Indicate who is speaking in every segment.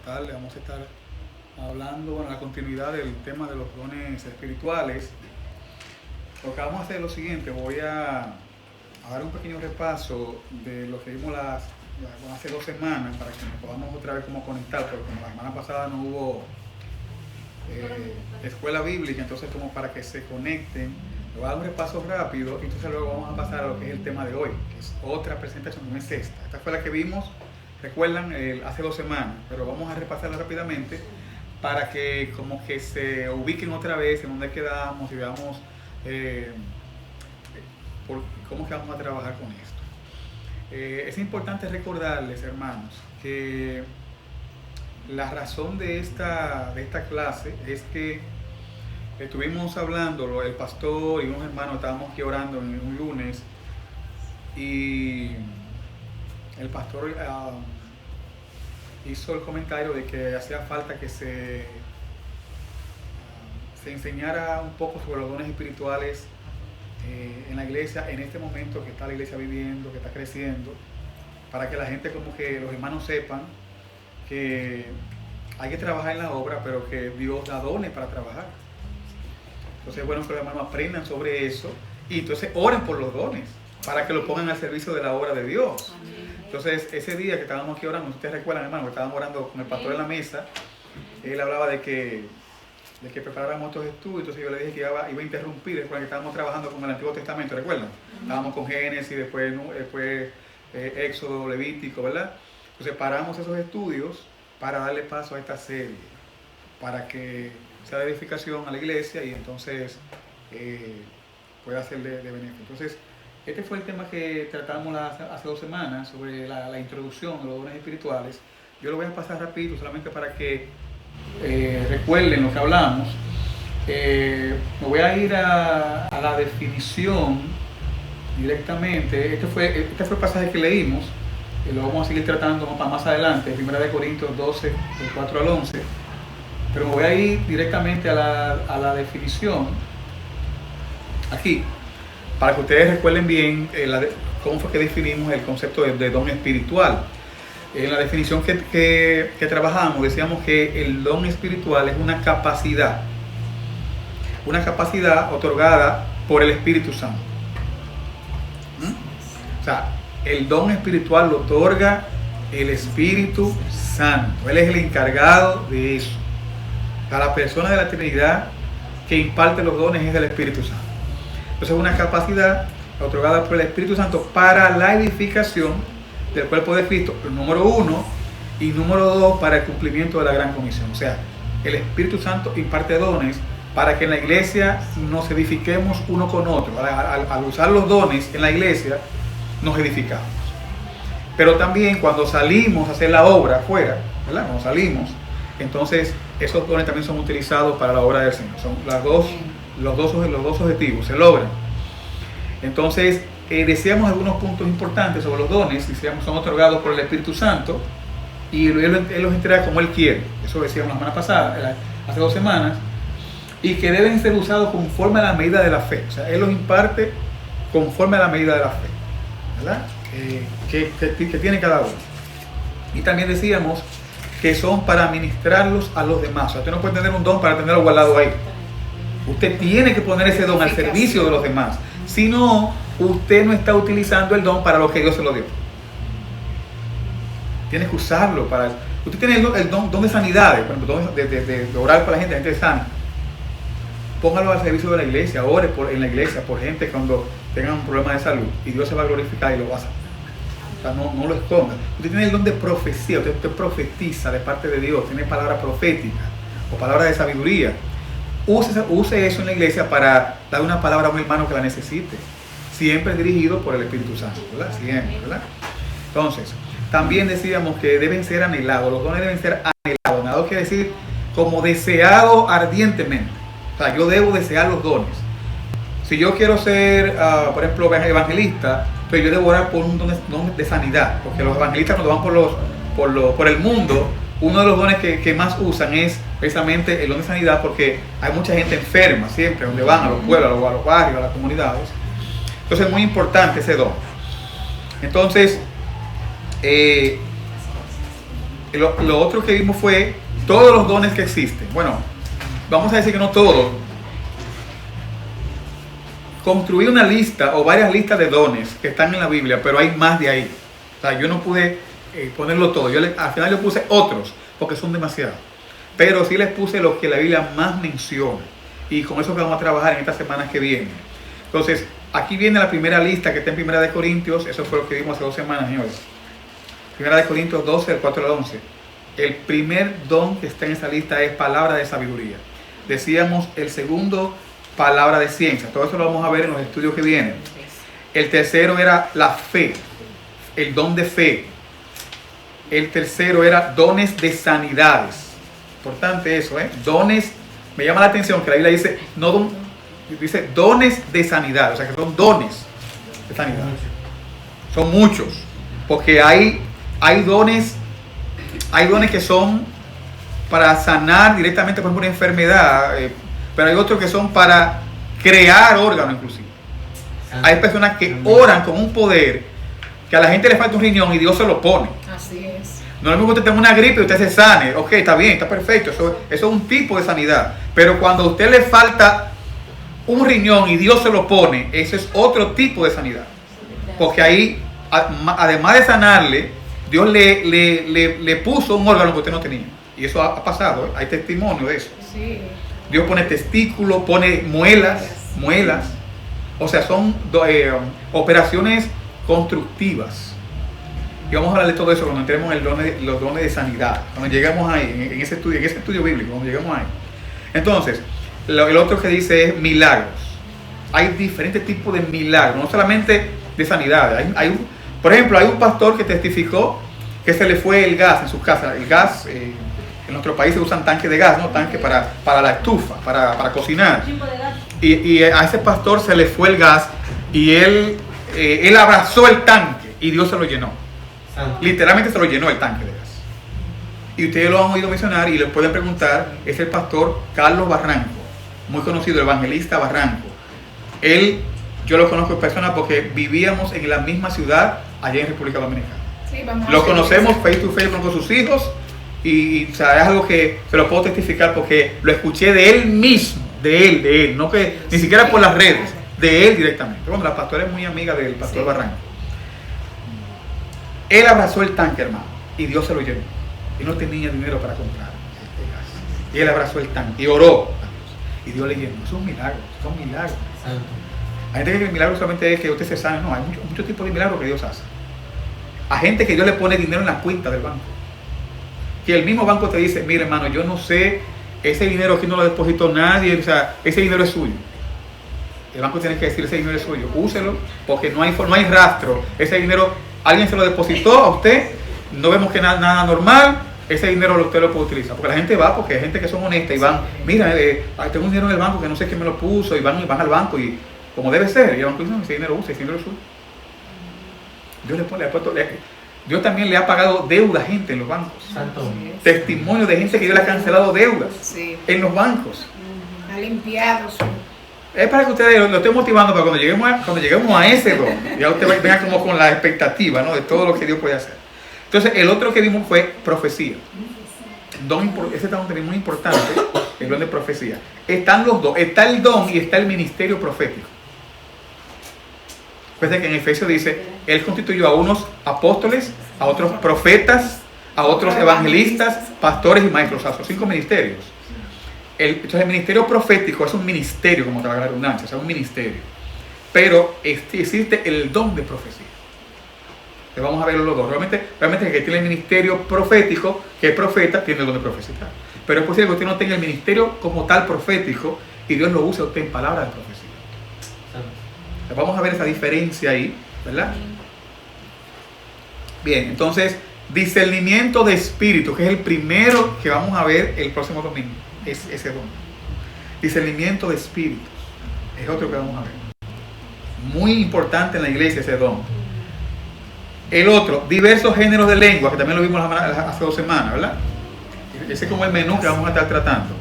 Speaker 1: tarde. Vamos a estar hablando, bueno, la continuidad del tema de los dones espirituales. Lo que vamos a hacer es lo siguiente: voy a dar un pequeño repaso de lo que vimos hace 2 semanas para que nos podamos otra vez como conectar, porque como la semana pasada no hubo escuela bíblica, entonces como para que se conecten. Le voy a dar un repaso rápido y entonces luego vamos a pasar a lo que es el tema de hoy, que es otra presentación, no es esta. Esta fue la que vimos, recuerdan, hace 2 semanas, pero vamos a repasarla rápidamente para que como que se ubiquen otra vez en donde quedamos y veamos cómo que vamos a trabajar con esto. Es importante recordarles, hermanos, que la razón de esta clase es que estuvimos hablando, el pastor y unos hermanos estábamos aquí orando en un lunes y el pastor hizo el comentario de que hacía falta que se enseñara un poco sobre los dones espirituales en la iglesia, en este momento que está la iglesia viviendo, que está creciendo, para que la gente, como que los hermanos sepan que hay que trabajar en la obra, pero que Dios da dones para trabajar. Entonces es bueno que los hermanos aprendan sobre eso y entonces oren por los dones para que lo pongan al servicio de la obra de Dios. Entonces ese día que estábamos aquí orando, ustedes recuerdan, hermano, que estábamos orando con el pastor en la mesa, él hablaba de que preparáramos estos estudios. Entonces yo le dije que iba a interrumpir después que estábamos trabajando con el Antiguo Testamento, ¿recuerdan? Estábamos con Génesis, después Éxodo, Levítico, ¿verdad? Entonces paramos esos estudios para darle paso a esta serie, para que sea de edificación a la iglesia y entonces pueda ser de beneficio. Entonces, este fue el tema que tratamos hace 2 semanas sobre la introducción de los dones espirituales. Yo lo voy a pasar rápido solamente para que recuerden lo que hablamos. Me voy a ir a la definición directamente. Este fue el pasaje que leímos. Lo vamos a seguir tratando más adelante, 1 Corintios 12, del 4 al 11. Pero me voy a ir directamente a la definición, aquí, para que ustedes recuerden bien cómo fue que definimos el concepto de don espiritual. En la definición que trabajamos, decíamos que el don espiritual es una capacidad otorgada por el Espíritu Santo. O sea, el don espiritual lo otorga el Espíritu Santo. Él es el encargado de eso. O sea, la persona de la Trinidad que imparte los dones es el Espíritu Santo. Entonces es una capacidad otorgada por el Espíritu Santo para la edificación del cuerpo de Cristo, número 1, y número 2, para el cumplimiento de la gran comisión. O sea, el Espíritu Santo imparte dones para que en la iglesia nos edifiquemos uno con otro. Al usar los dones en la iglesia, nos edificamos. Pero también cuando salimos a hacer la obra afuera, ¿verdad? Cuando salimos, entonces esos dones también son utilizados para la obra del Señor. Son los dos objetivos, se logran. Entonces, decíamos algunos puntos importantes sobre los dones. Decíamos, son otorgados por el Espíritu Santo y Él los entrega como Él quiere. Eso decíamos la semana pasada, hace 2 semanas. Y que deben ser usados conforme a la medida de la fe. O sea, Él los imparte conforme a la medida de la fe, ¿verdad? Que tiene cada uno. Y también decíamos que son para ministrarlos a los demás. O sea, usted no puede tener un don para tenerlo guardado ahí. Usted tiene que poner ese don al servicio de los demás. Si no, usted no está utilizando el don para lo que Dios se lo dio. Tiene que usarlo para eso. Usted tiene el don de sanidades, por ejemplo, de orar para la gente sana. Póngalo al servicio de la iglesia, ore en la iglesia por gente cuando tengan un problema de salud y Dios se va a glorificar y lo va a hacer. O sea, no lo esconda. Usted tiene el don de profecía, usted profetiza de parte de Dios, tiene palabra profética o palabra de sabiduría. Use eso en la iglesia para dar una palabra a un hermano que la necesite. Siempre dirigido por el Espíritu Santo, ¿verdad? Siempre, ¿verdad? Entonces, también decíamos que deben ser anhelados, los dones deben ser anhelados. Anhelado quiere decir como deseado ardientemente. O sea, yo debo desear los dones. Si yo quiero ser, por ejemplo, evangelista, pues yo debo orar por un don de sanidad, porque los evangelistas cuando van por el mundo, uno de los dones que más usan es precisamente el don de sanidad, porque hay mucha gente enferma siempre, donde van, a los pueblos, a los barrios, a las comunidades. Entonces es muy importante ese don. Entonces, Lo otro que vimos fue todos los dones que existen. Bueno, vamos a decir que no todos. Construí una lista o varias listas de dones que están en la Biblia, pero hay más de ahí. O sea, yo no pude ponerlo todo. Al final le puse otros, porque son demasiados. Pero sí les puse los que la Biblia más menciona. Y con eso que vamos a trabajar en estas semanas que vienen. Entonces, aquí viene la primera lista que está en 1 Corintios. Eso fue lo que vimos hace 2 semanas, señores. 1 Corintios 12, del 4 al 11. El primer don que está en esa lista es palabra de sabiduría. Decíamos el segundo, palabra de ciencia. Todo eso lo vamos a ver en los estudios que vienen. El tercero era la fe, el don de fe. El tercero era dones de sanidades. Importante eso, dones. Me llama la atención que la Biblia dice, dice dones de sanidad. O sea que son dones de sanidad. Son muchos. Porque hay dones que son para sanar directamente, por ejemplo, una enfermedad, pero hay otros que son para crear órganos inclusive. Hay personas que oran con un poder que a la gente le falta un riñón y Dios se lo pone.
Speaker 2: Así es.
Speaker 1: No es lo mismo que usted tenga una gripe y usted se sane. Ok, está bien, está perfecto. Eso es un tipo de sanidad. Pero cuando a usted le falta un riñón y Dios se lo pone, ese es otro tipo de sanidad. Porque ahí, además de sanarle, Dios le puso un órgano que usted no tenía. Y eso ha pasado, hay testimonio de eso.
Speaker 2: Sí.
Speaker 1: Dios pone testículos, pone muelas. O sea, son operaciones constructivas. Y vamos a hablar de todo eso cuando entremos en los dones de sanidad. Cuando lleguemos ahí, en ese estudio bíblico, cuando lleguemos ahí. Entonces, el otro que dice es milagros. Hay diferentes tipos de milagros, no solamente de sanidad. Por ejemplo, hay un pastor que testificó que se le fue el gas en su casa. El gas, en nuestro país se usan tanques de gas, ¿no? Tanques para la estufa, para cocinar. Y a ese pastor se le fue el gas y él abrazó el tanque y Dios se lo llenó. Literalmente se lo llenó el tanque de gas. Y ustedes lo han oído mencionar y les pueden preguntar. Es el pastor Carlos Barranco, muy conocido, el evangelista Barranco. Yo lo conozco en persona porque vivíamos en la misma ciudad allá en República Dominicana. Sí, lo conocemos face to face con sus hijos y o sea, es algo que se lo puedo testificar porque lo escuché de él mismo, de él, no que ni siquiera por las redes, de él directamente. Bueno, la pastora es muy amiga del pastor Barranco. Él abrazó el tanque, hermano, y Dios se lo llenó. Y no tenía dinero para comprar este gas. Y él abrazó el tanque y oró a Dios. Y Dios le llenó. Son milagros, son milagros. Hay gente que cree que el milagro solamente es que usted se sane. No, hay muchos tipos de milagros que Dios hace. A gente que Dios le pone dinero en la cuenta del banco. Que el mismo banco te dice, mire hermano, yo no sé, ese dinero aquí no lo depositó nadie, o sea, ese dinero es suyo. El banco tiene que decir, ese dinero es suyo, úselo, porque no hay rastro. Ese dinero, alguien se lo depositó a usted, no vemos que nada normal, ese dinero usted lo puede utilizar. Porque la gente va, porque hay gente que son honestas y van, mira, tengo un dinero en el banco que no sé quién me lo puso, y van al banco y como debe ser, y el banco dice, no, ese dinero usa, ese dinero es suyo. Dios también le ha pagado deuda a gente en los bancos. Santo. Testimonio de gente que Dios le ha cancelado deudas en los bancos.
Speaker 2: Ha limpiado su...
Speaker 1: Es para que ustedes lo estén motivando para cuando lleguemos a ese don, ya usted venga como con la expectativa, ¿no? De todo lo que Dios puede hacer. Entonces, el otro que vimos fue profecía. Ese don también muy importante, el don de profecía. Están los dos, está el don y está el ministerio profético. Fíjense que en Efesios dice, Él constituyó a unos apóstoles, a otros profetas, a otros evangelistas, pastores y maestros, o sea, son 5 ministerios. Entonces el ministerio profético es un ministerio, como te va a la redundancia, o sea, un ministerio. Pero existe el don de profecía. Entonces vamos a ver los dos. Realmente el que tiene el ministerio profético, que es profeta, tiene el don de profecía. Pero es posible que usted no tenga el ministerio como tal profético y Dios lo use a usted en palabras de profecía. Entonces vamos a ver esa diferencia ahí, ¿verdad? Bien, entonces discernimiento de espíritu, que es el primero que vamos a ver el próximo domingo. Es ese don. Discernimiento de espíritus es otro que vamos a ver. Muy importante en la iglesia ese don. El otro, diversos géneros de lengua, que también lo vimos hace 2 semanas, ¿verdad? Ese es como el menú que vamos a estar tratando.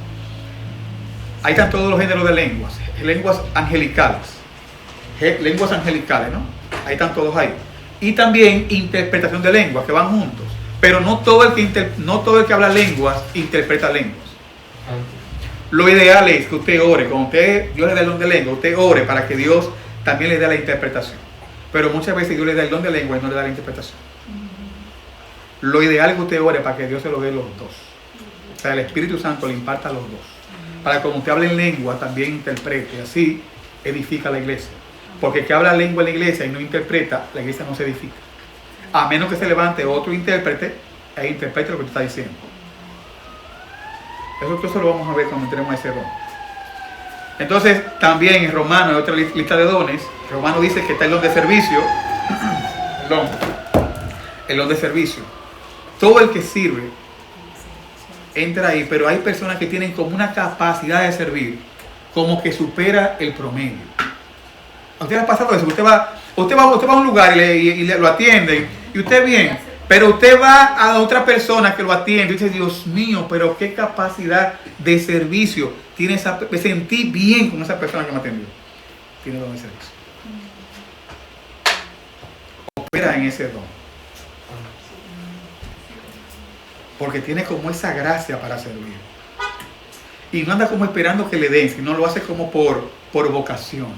Speaker 1: Ahí están todos los géneros de lenguas. Lenguas angelicales. Lenguas angelicales, ¿no? Ahí están todos ahí. Y también interpretación de lenguas, que van juntos. Pero no todo el que habla lenguas interpreta lenguas. Lo ideal es que usted ore, cuando Dios le da el don de lengua, usted ore para que Dios también le dé la interpretación. Pero muchas veces Dios le da el don de lengua y no le da la interpretación. Lo ideal es que usted ore para que Dios se lo dé los dos. O sea, el Espíritu Santo le imparta los dos. Para que cuando usted hable en lengua también interprete. Así edifica la iglesia. Porque el que habla lengua en la iglesia y no interpreta, la iglesia no se edifica. A menos que se levante otro intérprete e interprete lo que tú estás diciendo. Eso lo vamos a ver cuando entremos a ese don. Entonces, también en Romanos, hay otra lista de dones. Romano dice que está el don de servicio. El don de servicio. Todo el que sirve entra ahí, pero hay personas que tienen como una capacidad de servir como que supera el promedio. ¿A usted le ha pasado eso? Usted va a un lugar y lo atienden y usted bien, pero usted va a otra persona que lo atiende y dice, Dios mío, pero qué capacidad de servicio tiene me sentí bien con esa persona que me atendió. Tiene don de servicio. Opera en ese don. Porque tiene como esa gracia para servir. Y no anda como esperando que le den, sino lo hace como por vocación.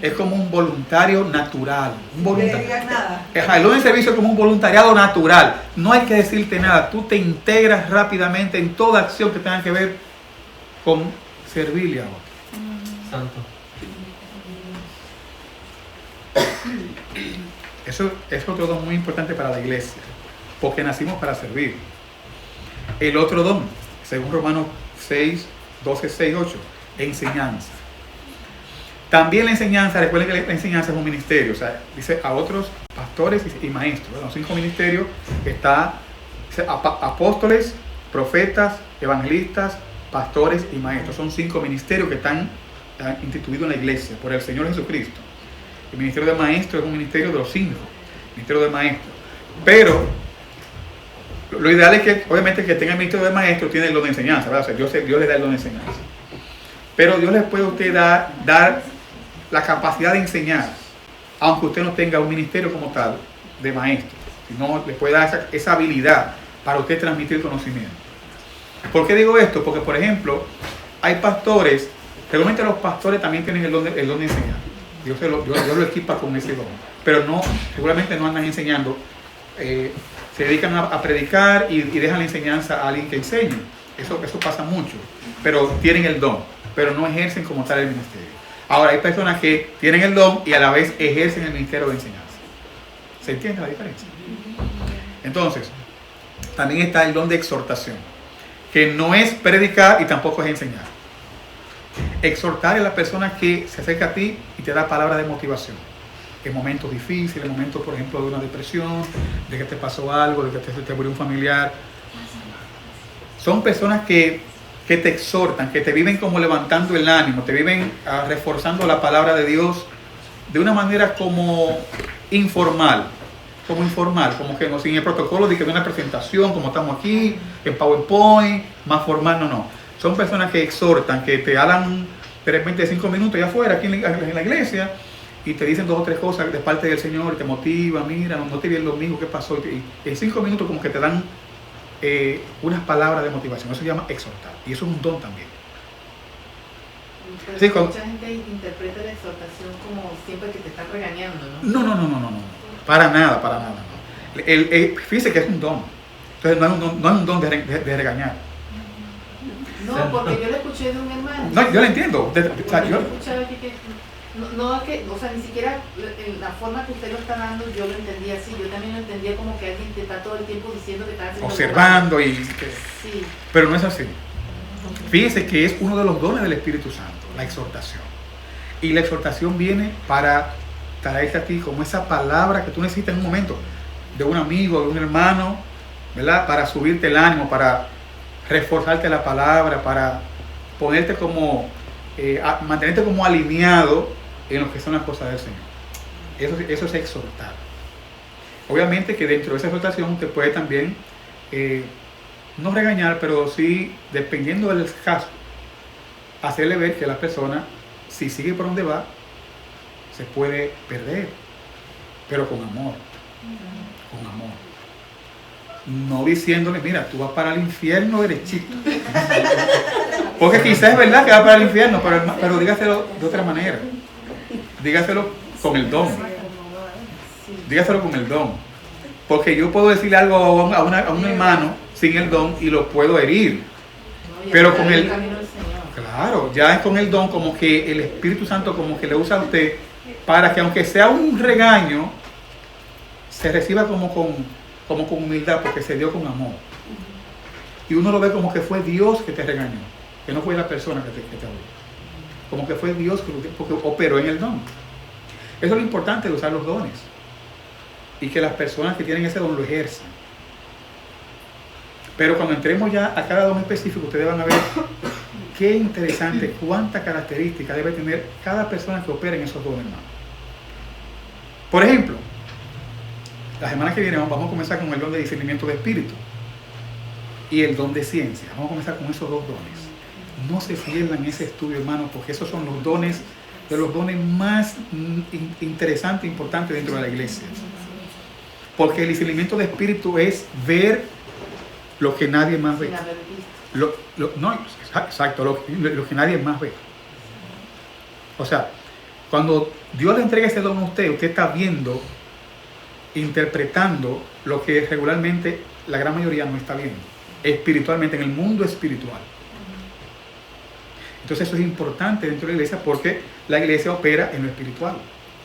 Speaker 1: Es como un voluntario natural. No le digas nada. El don de servicio es como un voluntariado natural. No hay que decirte nada. Tú te integras rápidamente en toda acción que tenga que ver con servirle a otro.
Speaker 3: Santo.
Speaker 1: Eso es otro don muy importante para la iglesia. Porque nacimos para servir. El otro don, según Romanos 6, 12, 6, 8, enseñanza. También la enseñanza, recuerden que la enseñanza es un ministerio, o sea, dice a otros pastores y maestros. Bueno, 5 ministerios, está apóstoles, profetas, evangelistas, pastores y maestros. Son 5 ministerios que están instituidos en la iglesia por el Señor Jesucristo. El ministerio de maestro es un ministerio de los 5, ministerio de maestro. Pero lo ideal es que, obviamente, el que tenga el ministerio de maestro tiene el don de enseñanza, ¿verdad? O sea, Dios le da el don de enseñanza. Pero Dios le puede a usted dar la capacidad de enseñar, aunque usted no tenga un ministerio como tal de maestro, sino le puede dar esa habilidad para usted transmitir conocimiento. ¿Por qué digo esto? Porque, por ejemplo, hay pastores, regularmente los pastores también tienen el don de enseñar. Dios lo equipa con ese don, pero seguramente no andan enseñando, se dedican a predicar y dejan la enseñanza a alguien que enseñe. Eso pasa mucho, pero tienen el don, pero no ejercen como tal el ministerio. Ahora, hay personas que tienen el don y a la vez ejercen el ministerio de enseñanza. ¿Se entiende la diferencia? Entonces, también está el don de exhortación, que no es predicar y tampoco es enseñar. Exhortar es la persona que se acerca a ti y te da palabras de motivación. En momentos difíciles, en momentos, por ejemplo, de una depresión, de que te pasó algo, de que te murió un familiar. Son personas que te exhortan, que te viven como levantando el ánimo, te viven reforzando la palabra de Dios de una manera como informal, como que no sin el protocolo de que de una presentación, como estamos aquí, en PowerPoint, más formal, no. Son personas que exhortan, que te hablan de repente 5 minutos allá afuera, aquí en la iglesia, y te dicen 2 o 3 cosas de parte del Señor, y te motivan, mira, no te vi el domingo, ¿qué pasó? Y en 5 minutos como que te dan unas palabras de motivación. Eso se llama exhortar, y eso es un don también.
Speaker 4: Pero sí, mucha gente interpreta la exhortación como siempre que te están regañando, ¿no?
Speaker 1: No. Para nada. No. Fíjese que es un don. Entonces no es un don de regañar.
Speaker 4: No, porque yo lo escuché de un hermano.
Speaker 1: No, yo lo entiendo.
Speaker 4: Yo escuchaba que o sea, ni siquiera la forma que usted lo está dando, yo lo entendía así. Yo también lo entendía como que alguien te está todo el tiempo diciendo que está haciendo
Speaker 1: observando y
Speaker 4: sí.
Speaker 1: Pero no es así. Fíjese que es uno de los dones del Espíritu Santo, la exhortación. Y la exhortación viene para traerte a ti como esa palabra que tú necesitas en un momento, de un amigo, de un hermano, ¿verdad? Para subirte el ánimo, para reforzarte la palabra, para ponerte como, mantenerte como alineado en lo que son las cosas del Señor. Eso es exhortar. Obviamente que dentro de esa exhortación te puede también no regañar, pero sí, dependiendo del caso, hacerle ver que la persona, si sigue por donde va, se puede perder, pero con amor. Con amor. no diciéndole, mira, tú vas para el infierno derechito. Porque quizás es verdad que va para el infierno, pero dígaselo de otra manera. Dígaselo con el don. Dígaselo con el don. Porque yo puedo decirle algo a un hermano sin el don y lo puedo herir. Pero con el... Claro, ya es con el don como que el Espíritu Santo como que le usa a usted para que aunque sea un regaño, se reciba como con humildad porque se dio con amor. Y uno lo ve como que fue Dios que te regañó, que no fue la persona que te habló. Como que fue Dios porque operó en el don. Eso es lo importante de usar los dones. Y que las personas que tienen ese don lo ejerzan. Pero cuando entremos ya a cada don específico, ustedes van a ver qué interesante, cuántas características debe tener cada persona que opera en esos dones, hermano. Por ejemplo, la semana que viene vamos a comenzar con el don de discernimiento de espíritu y el don de ciencia. Vamos a comenzar con esos dos dones. No se pierdan ese estudio, hermano, porque esos son los dones, de los dones más interesantes e importantes dentro de la iglesia. Porque el discernimiento de espíritu es ver lo que nadie más ve. Exacto, lo que nadie más ve. O sea, cuando Dios le entrega ese don a usted, usted está viendo, interpretando lo que regularmente la gran mayoría no está viendo, espiritualmente, en el mundo espiritual. Entonces eso es importante dentro de la iglesia porque la iglesia opera en lo espiritual.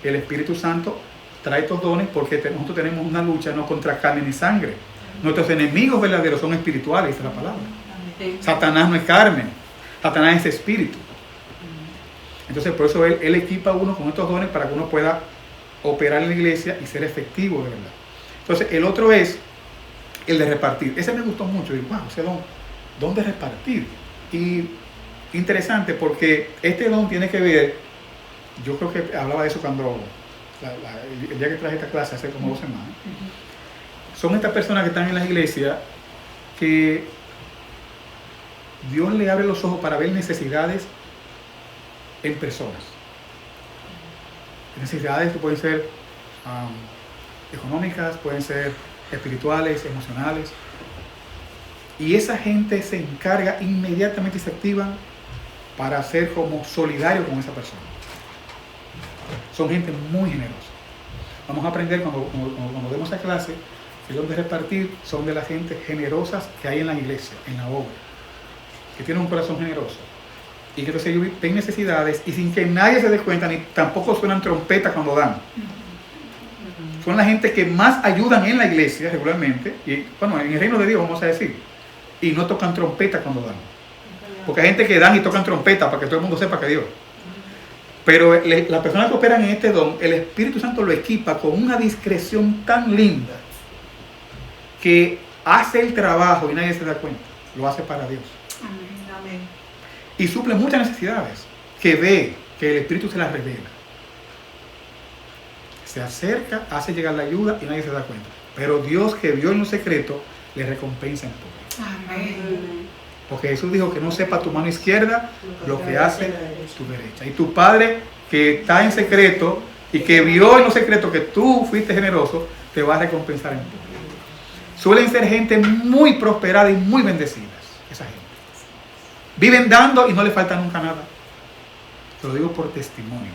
Speaker 1: El Espíritu Santo trae estos dones porque nosotros tenemos una lucha no contra carne ni sangre. Nuestros enemigos verdaderos son espirituales, dice la palabra. Satanás no es carne, Satanás es espíritu. Entonces por eso él equipa a uno con estos dones para que uno pueda operar en la iglesia y ser efectivo de verdad. Entonces el otro es el de repartir. Ese me gustó mucho. Y wow, ese don de repartir. Y interesante porque este don tiene que ver, yo creo que hablaba de eso cuando el día que traje esta clase hace como 2 semanas. Son estas personas que están en las iglesias que Dios le abre los ojos para ver necesidades en personas. Necesidades que pueden ser económicas, pueden ser espirituales, emocionales. Y esa gente se encarga inmediatamente y se activan para ser como solidario con esa persona. Son gente muy generosa. Vamos a aprender cuando demos esa clase, que los de repartir son de la gente generosas que hay en la iglesia, en la obra, que tienen un corazón generoso. Y que entonces ellos ven necesidades y sin que nadie se dé cuenta, ni tampoco suenan trompetas cuando dan. Son la gente que más ayudan en la iglesia regularmente, y bueno, en el reino de Dios vamos a decir, y no tocan trompeta cuando dan. Porque hay gente que dan y tocan trompeta para que todo el mundo sepa que Dios. Pero las personas que operan en este don, el Espíritu Santo lo equipa con una discreción tan linda que hace el trabajo y nadie se da cuenta. Lo hace para Dios.
Speaker 2: Amén.
Speaker 1: Y suple muchas necesidades que ve, que el Espíritu se las revela. Se acerca, hace llegar la ayuda y nadie se da cuenta. Pero Dios, que vio en lo secreto, le recompensa en público.
Speaker 2: Amén.
Speaker 1: Porque Jesús dijo que no sepa tu mano izquierda lo que hace tu derecha. Y tu Padre, que está en secreto y que vio en lo secreto que tú fuiste generoso, te va a recompensar en público. Suelen ser gente muy prosperada y muy bendecidas, esa gente. Viven dando y no le falta nunca nada. Te lo digo por testimonio.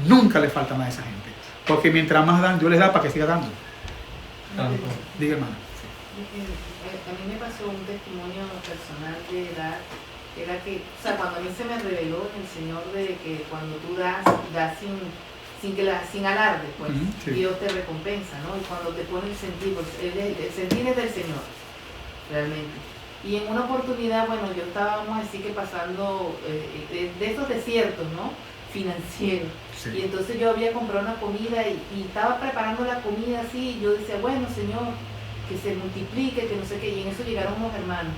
Speaker 1: Nunca le falta nada a esa gente. Porque mientras más dan, Dios les da para que siga dando. Diga, hermana.
Speaker 4: A mí me pasó un testimonio personal de dar, era que, o sea, cuando a mí se me reveló el Señor de que cuando tú das sin alarde, pues,
Speaker 1: Sí.
Speaker 4: Dios te recompensa, ¿no? Y cuando te pone el sentir, pues, el sentir es del Señor, realmente. Y en una oportunidad, bueno, yo estaba, vamos a decir que pasando de estos desiertos, ¿no? Financieros.
Speaker 1: Sí.
Speaker 4: Y entonces yo había comprado una comida y estaba preparando la comida así, y yo decía, bueno, Señor, que se multiplique, que no sé qué, y en eso llegaron unos hermanos,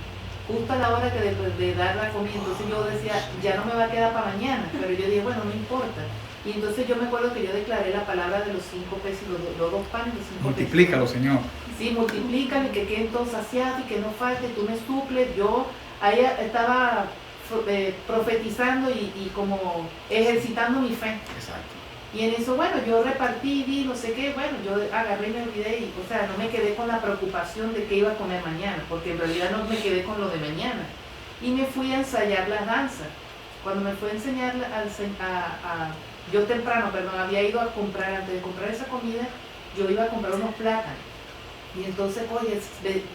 Speaker 4: justo a la hora que de dar la comida, entonces yo decía, ya no me va a quedar para mañana, pero yo dije, bueno, no importa. Y entonces yo me acuerdo que yo declaré la palabra de los 5 pesos, los 2 panes, los 5 pesos.
Speaker 1: Multiplícalo, Señor.
Speaker 4: Sí, multiplícalo y que queden todos saciados y que no falte, tú me suples. Yo ahí estaba profetizando y como ejercitando mi fe.
Speaker 1: Exacto.
Speaker 4: Y en eso, bueno, yo repartí, di no sé qué, bueno, yo agarré y me olvidé, y, o sea, no me quedé con la preocupación de qué iba a comer mañana, porque en realidad no me quedé con lo de mañana. Y me fui a ensayar las danzas. Cuando me fui a enseñar, yo temprano, perdón, había ido a comprar, antes de comprar esa comida, yo iba a comprar unos plátanos. Y entonces, oye,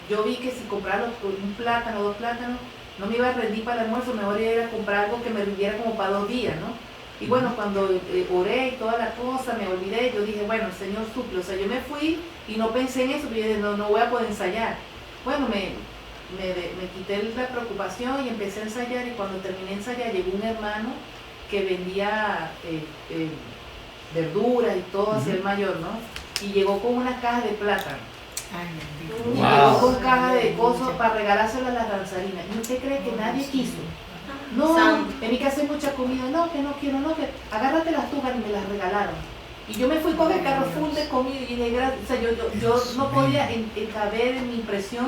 Speaker 4: yo vi que si compraba un plátano o 2 plátanos, no me iba a rendir para el almuerzo, mejor iba a ir a comprar algo que me rindiera como para 2 días, ¿no? Y bueno, cuando oré y toda la cosa, me olvidé, yo dije, bueno, el Señor suple. O sea, yo me fui y no pensé en eso, pero yo dije, no voy a poder ensayar. Bueno, me quité la preocupación y empecé a ensayar, y cuando terminé de ensayar llegó un hermano que vendía verduras y todo hacia el mayor, ¿no? Y llegó con una caja de plátano. Y llegó con caja de cosas para regalárselo a las danzarinas. ¿Y usted cree que nadie quiso? No, en mi casa hay mucha comida, no, que no quiero, no, que agárrate las tujas, y me las regalaron. Y yo me fui con el carro full de comida y de gratis. O sea, yo no podía caber en mi impresión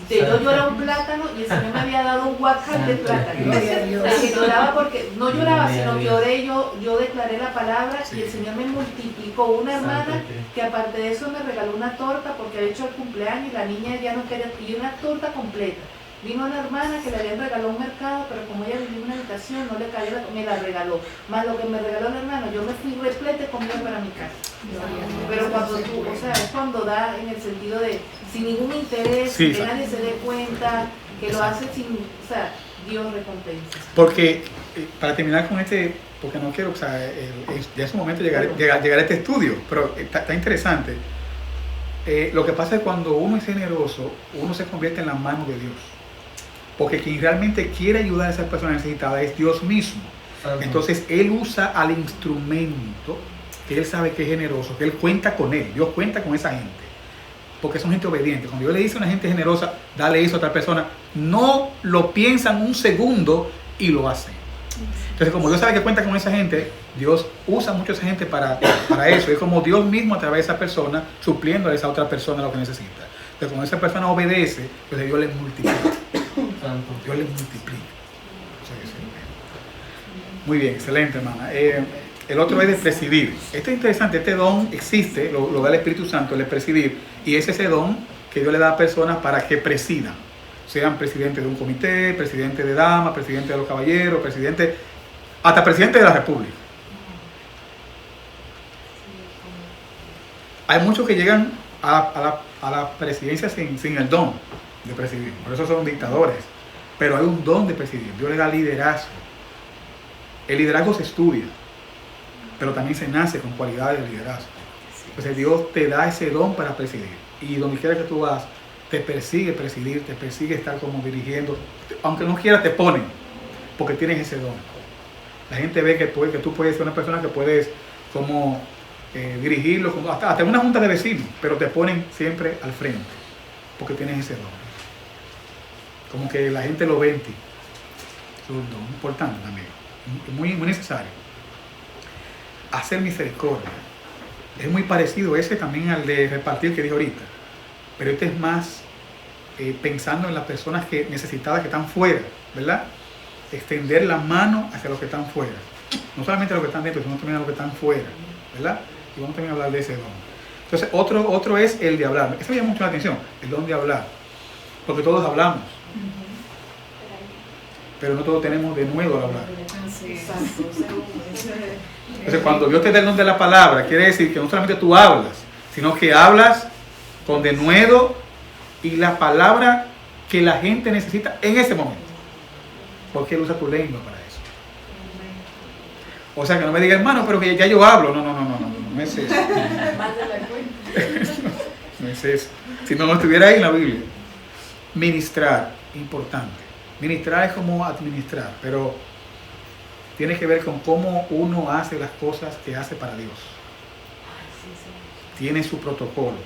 Speaker 4: de yo llorar un plátano, y el Señor me había dado un guacal de plátano. O sea, que lloraba porque, no lloraba, sino que oré, yo declaré la palabra, y el Señor me multiplicó. Una hermana que aparte de eso me regaló una torta porque había hecho el cumpleaños y la niña ya no quería, y una torta completa. Vino una hermana que le habían regalado un mercado, pero como ella vivía en una habitación, no le cayó, me la regaló. Más lo que me regaló la hermana, yo me fui repleta de comida para mi casa. Pero cuando tú, o sea, es cuando da en el sentido de, sin ningún interés, que nadie se dé cuenta, que lo hace sin, o sea, Dios recompensa.
Speaker 1: Porque, para terminar con porque no quiero, o sea, ya es un momento de llegar a este estudio, pero está interesante. Lo que pasa es que cuando uno es generoso, uno se convierte en las manos de Dios. Porque quien realmente quiere ayudar a esa persona necesitada es Dios mismo. Entonces Él usa al instrumento que Él sabe que es generoso, que Él cuenta con él. Dios cuenta con esa gente, porque son gente obediente. Cuando Dios le dice a una gente generosa, dale eso a otra persona, no lo piensan un segundo y lo hacen. Entonces, como Dios sabe que cuenta con esa gente, Dios usa mucho a esa gente para eso. Es como Dios mismo a través de esa persona supliendo a esa otra persona lo que necesita. Entonces, cuando esa persona obedece, pues Dios le multiplica. Dios le multiplica. Muy bien, excelente, hermana. El otro es de presidir. Esto es interesante, este don existe, lo da el Espíritu Santo, el de presidir. Y es ese don que Dios le da a personas para que presidan. Sean presidentes de un comité, presidente de damas, presidente de los caballeros, hasta presidente de la República. Hay muchos que llegan a la presidencia sin el don de presidir. Por eso son dictadores. Pero hay un don de presidir. Dios le da liderazgo. El liderazgo se estudia, pero también se nace con cualidades de liderazgo. Entonces Dios te da ese don para presidir. Y donde quiera que tú vas, te persigue presidir, te persigue estar como dirigiendo. Aunque no quieras, te ponen, porque tienes ese don. La gente ve que tú puedes ser una persona que puedes como dirigirlo, hasta en una junta de vecinos, pero te ponen siempre al frente, porque tienes ese don. Como que la gente lo ve en ti. Es un don importante también, muy necesario. Hacer misericordia. Es muy parecido ese también al de repartir que dije ahorita, pero este es más pensando en las personas necesitadas que están fuera, ¿verdad? Extender la mano hacia los que están fuera. No solamente a los que están dentro, sino también a los que están fuera, ¿verdad? Y vamos también a hablar de ese don. Entonces, otro es el de hablar. Eso me llama mucho la atención, el don de hablar. Porque todos hablamos, pero no todos tenemos de nuevo al hablar. Entonces, cuando Dios te da el don de la palabra, quiere decir que no solamente tú hablas, sino que hablas con denuedo y la palabra que la gente necesita en ese momento. Porque Él usa tu lengua para eso. O sea, que no me diga, hermano, pero que ya yo hablo. No es eso. No es eso. Si no estuviera ahí en la Biblia. Ministrar, importante. Ministrar es como administrar, pero tiene que ver con cómo uno hace las cosas que hace para Dios. Tiene su protocolo.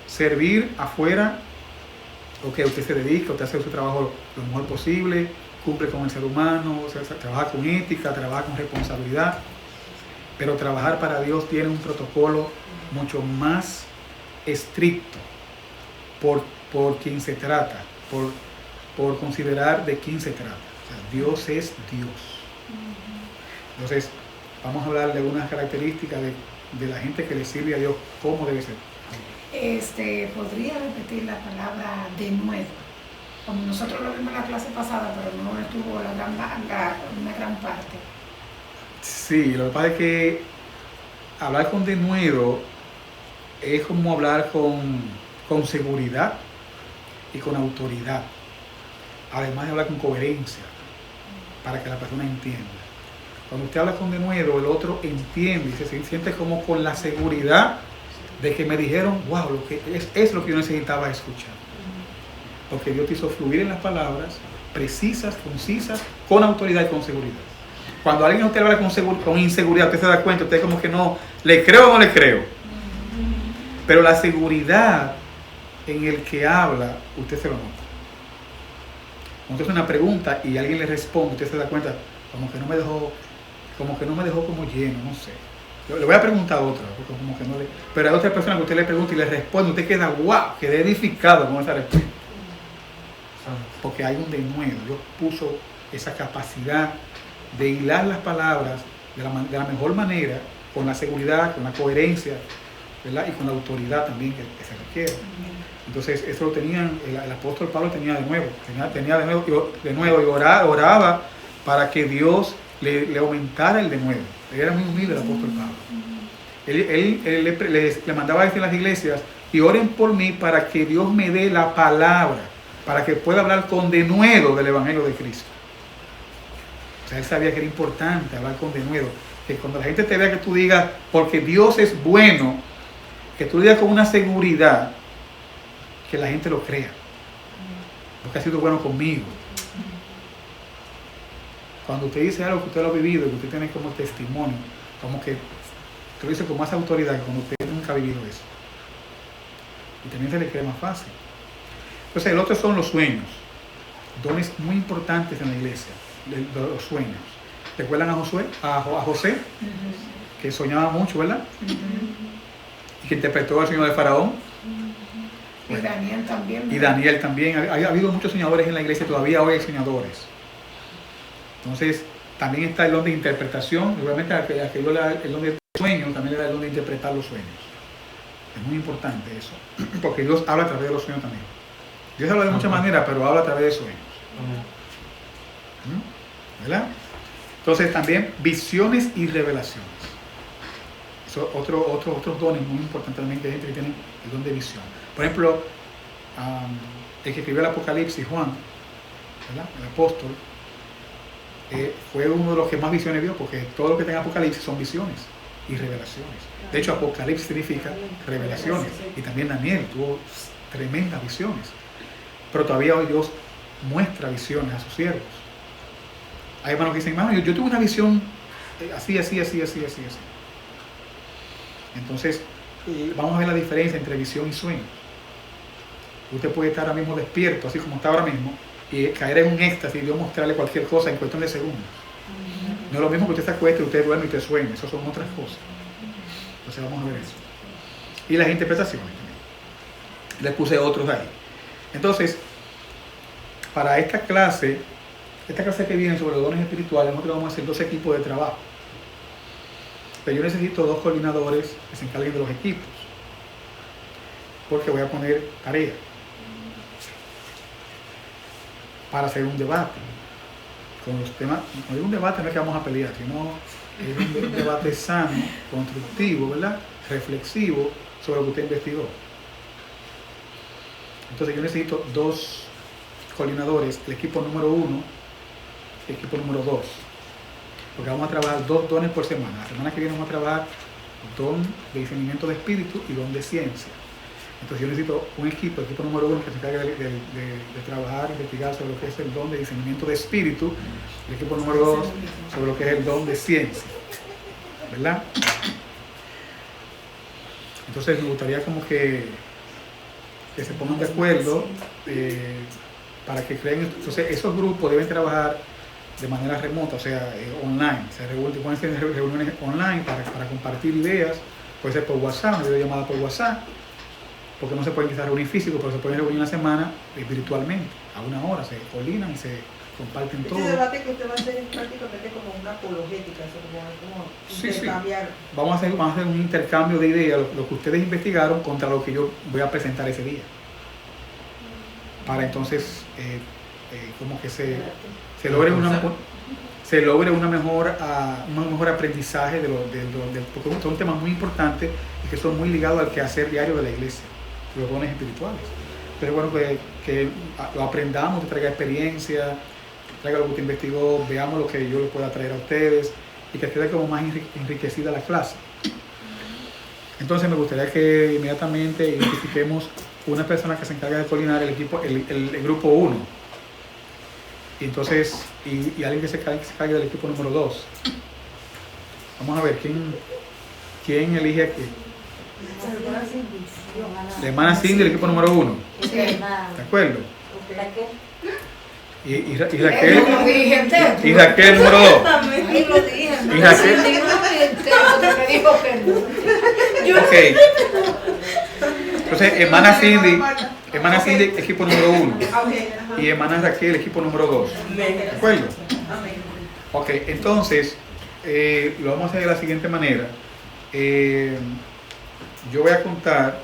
Speaker 1: Servir afuera, ok, usted se dedica, usted hace su trabajo lo mejor posible, cumple con el ser humano, o sea, trabaja con ética, trabaja con responsabilidad, pero trabajar para Dios tiene un protocolo mucho más estricto por quien se trata, por considerar de quién se trata. O sea, Dios es Dios. Entonces, vamos a hablar de algunas características de la gente que le sirve a Dios, cómo debe ser.
Speaker 3: ¿Podría repetir la palabra de nuevo? Como nosotros lo vimos en la clase pasada, pero no estuvo una gran parte.
Speaker 1: Sí, lo que pasa es que hablar con denuedo es como hablar con seguridad y con autoridad, además de hablar con coherencia, para que la persona entienda. Cuando usted habla con denuedo, el otro entiende y se siente como con la seguridad de que me dijeron, wow, lo que es lo que yo necesitaba escuchar. Porque Dios te hizo fluir en las palabras, precisas, concisas, con autoridad y con seguridad. Cuando alguien a usted habla con inseguridad, usted se da cuenta, usted como que no, ¿le creo o no le creo? Pero la seguridad en el que habla, usted se lo nota. Cuando usted hace una pregunta y alguien le responde, usted se da cuenta, como que no me dejó como lleno, no sé. Le voy a preguntar otra, porque como que no le... Pero hay otra persona que usted le pregunta y le responde, usted queda wow, quedé edificado con esa respuesta. Porque hay un denuedo. Dios puso esa capacidad de hilar las palabras de la mejor manera, con la seguridad, con la coherencia, ¿verdad? Y con la autoridad también que se requiere. Entonces eso lo tenían, el apóstol Pablo tenía de nuevo y oraba para que Dios le aumentara el denuedo. Él era muy humilde el apóstol Pablo. Él le mandaba a decir a las iglesias, y oren por mí para que Dios me dé la palabra, para que pueda hablar con denuedo del Evangelio de Cristo. O sea, él sabía que era importante hablar con denuedo, que cuando la gente te vea que tú digas, porque Dios es bueno, que tú digas con una seguridad, que la gente lo crea, porque ha sido bueno conmigo. Cuando usted dice algo que usted lo ha vivido, que usted tiene como testimonio, como que usted lo dice con más autoridad que cuando usted nunca ha vivido eso. Y también se le cree más fácil. Entonces el otro son los sueños, dones muy importantes en la iglesia, los sueños. ¿Recuerdan a José? Que soñaba mucho, ¿verdad? Y que interpretó al sueño de Faraón.
Speaker 3: Y Daniel también. ¿Verdad?
Speaker 1: Y Daniel también. Ha habido muchos soñadores en la iglesia, todavía hoy hay soñadores. Entonces, también está el don de interpretación. Obviamente, el don de sueños también le da el don de interpretar los sueños. Es muy importante eso, porque Dios habla a través de los sueños también. Dios habla de muchas maneras, pero habla a través de sueños. ¿Verdad? Entonces, también visiones y revelaciones. Eso, otros dones muy importantes también, que hay gente que tiene el don de visión. Por ejemplo, el que escribió el Apocalipsis, Juan, ¿verdad? El apóstol, fue uno de los que más visiones vio, porque todo lo que tenga Apocalipsis son visiones y revelaciones. De hecho, Apocalipsis significa revelaciones, y también Daniel tuvo tremendas visiones. Pero todavía hoy Dios muestra visiones a sus siervos. Hay hermanos que dicen, hermano, yo tuve una visión así. Entonces, vamos a ver la diferencia entre visión y sueño. Usted puede estar ahora mismo despierto, así como está ahora mismo, y caer en un éxtasis y Dios mostrarle cualquier cosa en cuestión de segundos. No es lo mismo que usted se acueste, usted duerme y usted sueña. Eso son otras cosas. Entonces vamos a ver eso. Y las interpretaciones también. Les puse otros ahí. Entonces, para esta clase que viene sobre los dones espirituales, nosotros vamos a hacer 2 equipos de trabajo. Pero yo necesito 2 coordinadores que se encarguen de los equipos, porque voy a poner tarea para hacer un debate con los temas. No es un debate, no es que vamos a pelear, sino es un debate sano, constructivo, ¿verdad? Reflexivo sobre lo que usted investigó. Entonces yo necesito 2 coordinadores, el equipo número 1 y el equipo número 2, porque vamos a trabajar 2 dones por semana. La semana que viene vamos a trabajar don de discernimiento de espíritu y don de ciencia. Entonces yo necesito un equipo, el equipo número 1, que se encargue de trabajar, investigar sobre lo que es el don de discernimiento de espíritu, el equipo número 2 sobre lo que es el don de ciencia, ¿verdad? Entonces me gustaría como que se pongan de acuerdo para que creen. Entonces esos grupos deben trabajar de manera remota, o sea, online. Pueden ser reuniones online para compartir ideas, puede ser por WhatsApp, una videollamada por WhatsApp, porque no se pueden quizás reunir físico, pero se pueden reunir una semana virtualmente, a 1 hora, se coordinan y se comparten todo.
Speaker 2: Este debate que usted va a hacer es prácticamente como una apologética, o sea, como
Speaker 1: Sí,
Speaker 2: intercambiar.
Speaker 1: Vamos a hacer un intercambio de ideas, lo que ustedes investigaron contra lo que yo voy a presentar ese día. Para entonces, como que se logre un mejor aprendizaje porque es un tema muy importante y que son muy ligados al quehacer diario de la iglesia, los dones espirituales. Pero bueno, que lo aprendamos, que traiga experiencia, traiga lo que usted investigó, veamos lo que yo le pueda traer a ustedes y que quede como más enriquecida la clase. Entonces me gustaría que inmediatamente identifiquemos una persona que se encarga de coordinar el equipo, el grupo 1. Y entonces, y alguien que se encargue del equipo número 2. Vamos a ver, ¿quién elige aquí? La hermana Cindy, el equipo número 1. ¿De acuerdo? Y Raquel. Y Raquel número 2. Y Raquel. Ok. Entonces, hermana Cindy, equipo número 1. Y hermana Raquel, equipo número 2. ¿De acuerdo? Ok, entonces, lo vamos a hacer de la siguiente manera. Yo voy a contar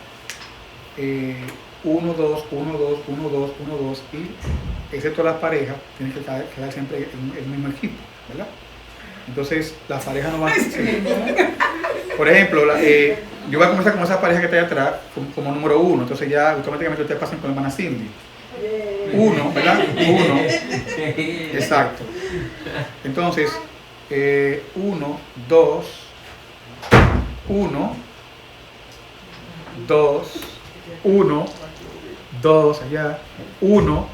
Speaker 1: 1, 2, 1, 2, 1, 2, 1, 2 y excepto las parejas, tienen que quedar siempre en el mismo equipo, ¿verdad? Entonces, las parejas no van a... Por ejemplo, yo voy a comenzar con esa pareja que está ahí atrás como número 1, entonces ya automáticamente ustedes pasan con la hermana Cindy. 1, ¿verdad? 1. Exacto. Entonces, 1, 2, 1, 2, 1, 2, allá, 1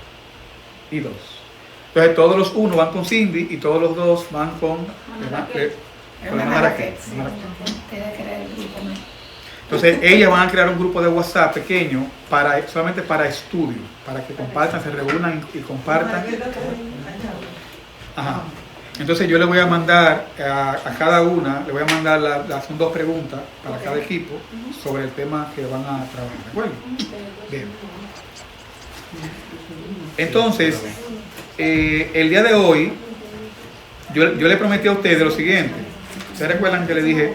Speaker 1: y 2. Entonces todos los 1 van con Cindy y todos los 2 van con hermana Raquel. Entonces ellas van a crear un grupo de WhatsApp pequeño solamente para estudio, para que compartan, se reúnan y compartan. Ajá. Entonces yo le voy a mandar a cada una, le voy a mandar son 2 preguntas para cada equipo sobre el tema que van a trabajar, ¿de acuerdo? Bien. Entonces, el día de hoy, yo le prometí a ustedes lo siguiente. ¿Ustedes recuerdan que le dije?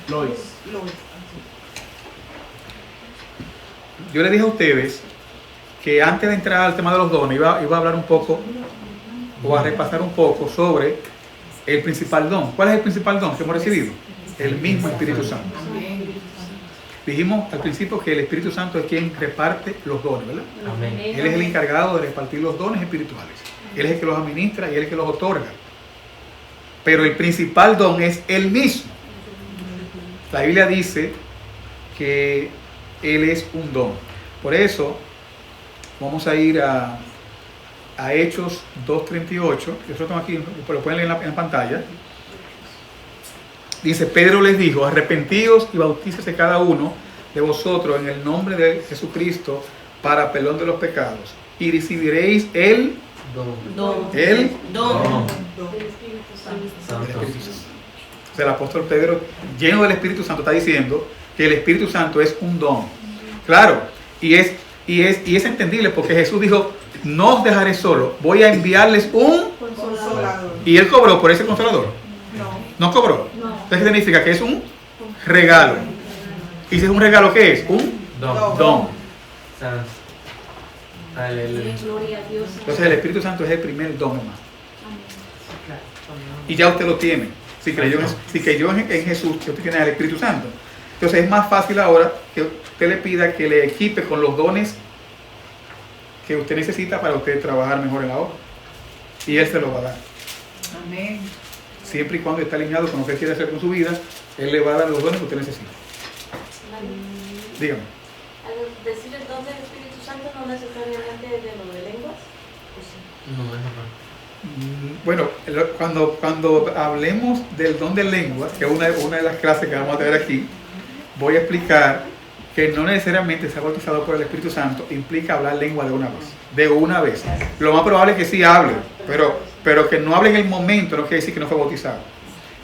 Speaker 1: Lois. Yo le dije a ustedes que antes de entrar al tema de los dones iba a hablar un poco o a repasar un poco sobre el principal don. ¿Cuál es el principal don que hemos recibido? El mismo Espíritu Santo. Dijimos al principio que el Espíritu Santo es quien reparte los dones, ¿verdad?
Speaker 5: Amén.
Speaker 1: Él es el encargado de repartir los dones espirituales. Él es el que los administra y él es el que los otorga. Pero el principal don es él mismo. La Biblia dice que él es un don. Por eso vamos a ir a Hechos 2:38, que eso aquí, lo pueden leer en la pantalla. Dice, Pedro les dijo, arrepentíos y bautícese cada uno de vosotros en el nombre de Jesucristo para perdón de los pecados y recibiréis el don. El don del Espíritu Santo. O sea, el apóstol Pedro, lleno del Espíritu Santo, está diciendo que el Espíritu Santo es un don. Claro, y es entendible porque Jesús dijo, no os dejaré solo, voy a enviarles un consolador. ¿Y él cobró por ese consolador? No cobró. Entonces, ¿qué significa? Que es un regalo. ¿Y si es un regalo, qué es? Un don. Entonces, el Espíritu Santo es el primer don, hermano. Y ya usted lo tiene. Si creyó en Jesús, que usted tiene el Espíritu Santo. Entonces, es más fácil ahora que usted le pida que le equipe con los dones que usted necesita para usted trabajar mejor en la obra. Y Él se lo va a dar.
Speaker 3: Amén.
Speaker 1: Siempre y cuando esté alineado con lo que Él quiere hacer con su vida, Él le va a dar los dones que usted necesita. Dígame.
Speaker 6: Al decir el don del Espíritu Santo, no necesariamente de lo de lenguas.
Speaker 1: Bueno, cuando hablemos del don de lenguas, que es una de las clases que vamos a tener aquí, voy a explicar que no necesariamente ser bautizado por el Espíritu Santo implica hablar lengua de una vez. Lo más probable es que sí hable, pero que no hable en el momento no quiere decir que no fue bautizado.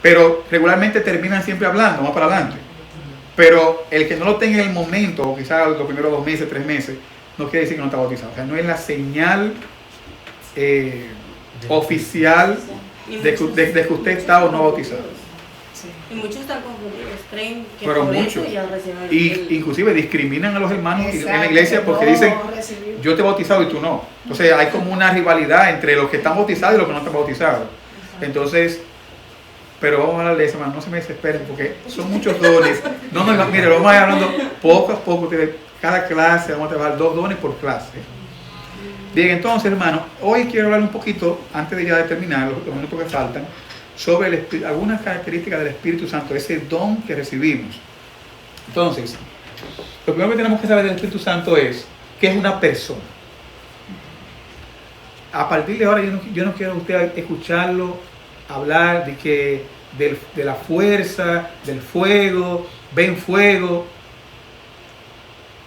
Speaker 1: Pero regularmente terminan siempre hablando, más para adelante. Pero el que no lo tenga en el momento, o quizás los primeros 2 meses, 3 meses, no quiere decir que no está bautizado. O sea, no es la señal oficial de que usted está o no bautizado.
Speaker 6: Y muchos están confundidos, creen que
Speaker 1: Pero
Speaker 6: por
Speaker 1: muchos.
Speaker 6: eso ya recibieron
Speaker 1: Y inclusive discriminan a los hermanos en la
Speaker 3: Exacto,
Speaker 1: iglesia porque
Speaker 3: no
Speaker 1: dicen,
Speaker 3: recibir.
Speaker 1: yo te he bautizado y tú no. Entonces hay como una rivalidad entre los que están bautizados y los que no están bautizados. Entonces, pero vamos a hablar de eso, hermano, no se me desesperen porque son muchos dones. No, mire, lo vamos a ir hablando poco a poco. Cada clase vamos a trabajar 2 dones por clase. Bien, entonces, hermano, hoy quiero hablar un poquito, antes de ya terminar, los minutos que faltan, sobre algunas características del Espíritu Santo, ese don que recibimos. Entonces, lo primero que tenemos que saber del Espíritu Santo es que es una persona. A partir de ahora yo no quiero a usted escucharlo hablar de la fuerza, del fuego, ven fuego.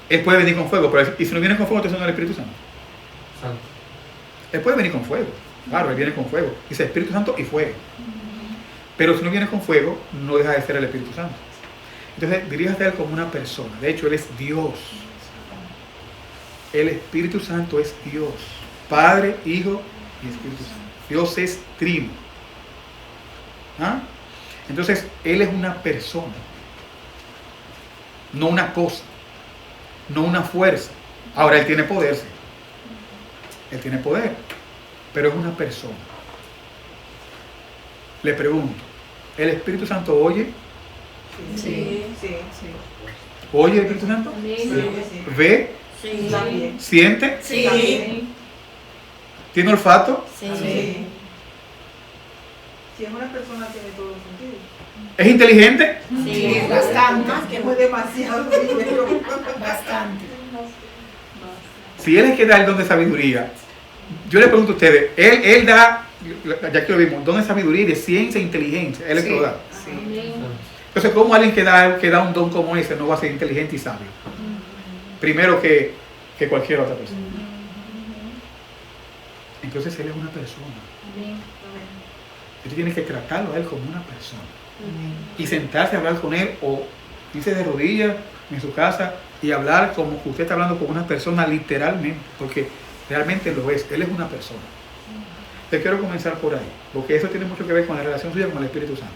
Speaker 1: Él puede venir con fuego, pero y si no viene con fuego, entonces no es el Espíritu Santo. Él puede venir con fuego, claro, él viene con fuego. Dice Espíritu Santo y fuego. Pero si no viene con fuego, no deja de ser el Espíritu Santo. Entonces, diríjate a él como una persona. De hecho, él es Dios. El Espíritu Santo es Dios. Padre, Hijo y Espíritu Santo. Dios es trino. ¿Ah? Entonces, él es una persona. No una cosa. No una fuerza. Ahora, él tiene poder. Sí. Él tiene poder. Pero es una persona. Le pregunto, ¿el Espíritu Santo oye?
Speaker 2: Sí.
Speaker 1: ¿Oye el Espíritu Santo?
Speaker 2: Sí.
Speaker 1: ¿Ve?
Speaker 6: Sí.
Speaker 2: También.
Speaker 1: ¿Siente?
Speaker 6: Sí.
Speaker 2: También.
Speaker 1: ¿Tiene olfato?
Speaker 6: Sí.
Speaker 2: Sí. Si es una persona tiene todos los sentidos.
Speaker 1: ¿Es inteligente?
Speaker 6: Sí.
Speaker 3: Bastante.
Speaker 2: Más que fue demasiado dinero.
Speaker 3: Bastante.
Speaker 1: Si él es que da el don de sabiduría, yo le pregunto a ustedes, él da, ya que lo vimos, don de sabiduría y de ciencia e inteligencia, él es que lo da.
Speaker 3: Sí.
Speaker 1: Entonces, ¿cómo alguien que da un don como ese no va a ser inteligente y sabio? Primero que cualquier otra persona. Entonces, él es una persona. Y tú tienes que tratarlo a él como una persona. Y sentarse a hablar con él o irse de rodillas en su casa y hablar como que usted está hablando con una persona literalmente, porque realmente lo es. Él es una persona. Te quiero comenzar por ahí, porque eso tiene mucho que ver con la relación suya con el Espíritu Santo.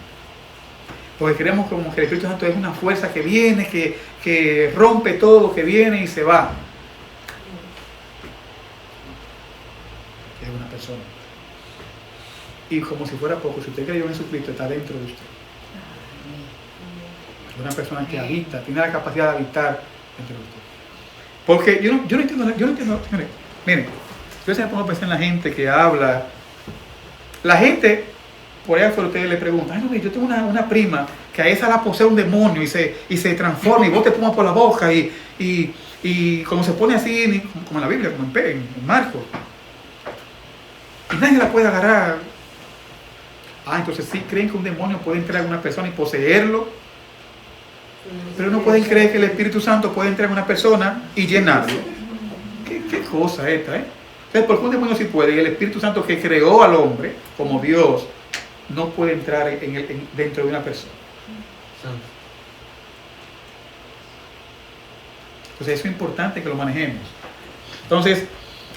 Speaker 1: Porque creemos como que el Espíritu Santo es una fuerza que viene, que rompe todo, que viene y se va. Es una persona. Y como si fuera poco, si usted creyó en Jesucristo, está dentro de usted. Es una persona que habita, tiene la capacidad de habitar dentro de usted. Porque yo no entiendo, señores, miren, yo se me pongo a pensar en la gente que habla. La gente, por ahí afuera ustedes le preguntan, ay, no, yo tengo una prima que a esa la posee un demonio y se transforma y vos te tomas por la boca y como se pone así, como en la Biblia, como en Marcos. Y nadie la puede agarrar. Ah, entonces sí creen que un demonio puede entrar en una persona y poseerlo, pero no pueden creer que el Espíritu Santo puede entrar en una persona y llenarlo. ¿Qué cosa esta, Entonces, porque un demonio sí puede, y el Espíritu Santo que creó al hombre como Dios no puede entrar dentro de una persona. Entonces, eso es importante que lo manejemos. Entonces,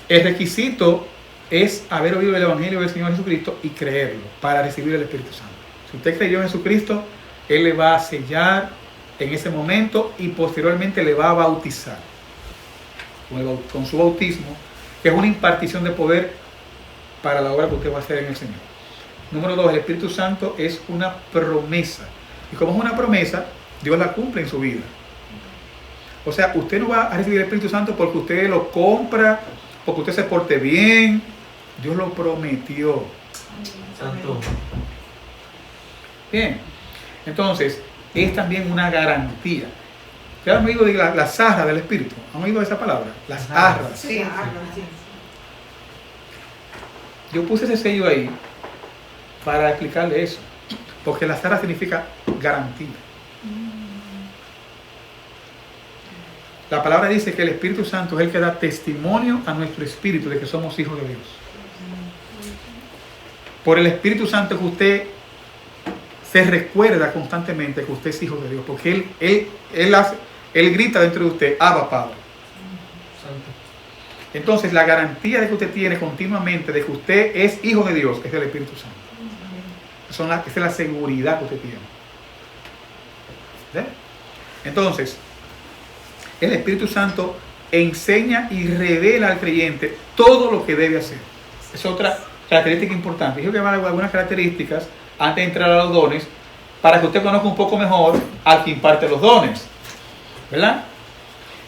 Speaker 1: el requisito es haber oído el Evangelio del Señor Jesucristo y creerlo para recibir el Espíritu Santo. Si usted creyó en Jesucristo, Él le va a sellar en ese momento y posteriormente le va a bautizar con su bautismo, que es una impartición de poder para la obra que usted va a hacer en el Señor. Número 2, el Espíritu Santo es una promesa. Y como es una promesa, Dios la cumple en su vida. O sea, usted no va a recibir el Espíritu Santo porque usted lo compra, porque usted se porte bien. Dios lo prometió.
Speaker 5: Santo.
Speaker 1: Bien, entonces es también una garantía. ¿Ya han oído de las arras del Espíritu? ¿Han oído esa palabra? Las arras.
Speaker 3: Sí.
Speaker 1: Yo puse ese sello ahí para explicarle eso, porque las arras significa garantía. La palabra dice que el Espíritu Santo es el que da testimonio a nuestro espíritu de que somos hijos de Dios. Por el Espíritu Santo que usted se recuerda constantemente que usted es hijo de Dios, porque Él grita dentro de usted, Abba, Padre. Entonces, la garantía de que usted tiene continuamente de que usted es hijo de Dios es el Espíritu Santo. Esa es la seguridad que usted tiene. ¿Ve? Entonces, el Espíritu Santo enseña y revela al creyente todo lo que debe hacer. Es otra característica importante. Yo que van a algunas características antes de entrar a los dones, para que usted conozca un poco mejor al que imparte los dones. ¿Verdad?